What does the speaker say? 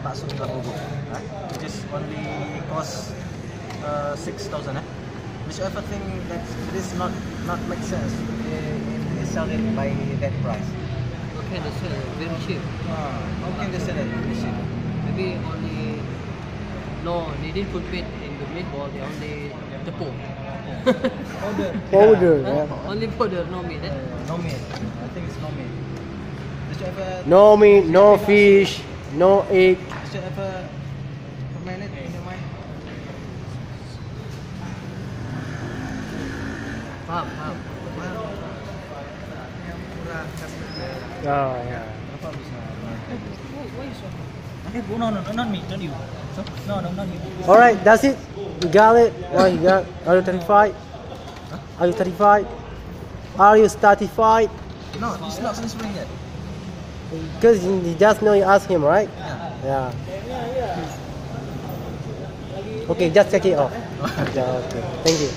bakso tulang bubuk, which is only cost 6,000. Whichever thing that this not make sense, they sell it by that price. Okay, they sell very cheap. How can they sell it very cheap? Maybe only they didn't put meat in the meatball. They only tepung. Powder. Yeah. Only powder, no meat. No meat. I think it's no meat. Did you ever? No meat, no fish, no egg. Did you ever ferment it in your mind? Paham. Oh yeah. Kenapa bisa? Why is so? Okay, no, not me, not you. So, no, not you. All right, that's it. You got it. What you got? Are you satisfied? Are you satisfied? Are you satisfied? No, it's not censoring yet. Because you just know you asked him, right? Yeah. Okay, just check it off. Yeah, okay. Thank you.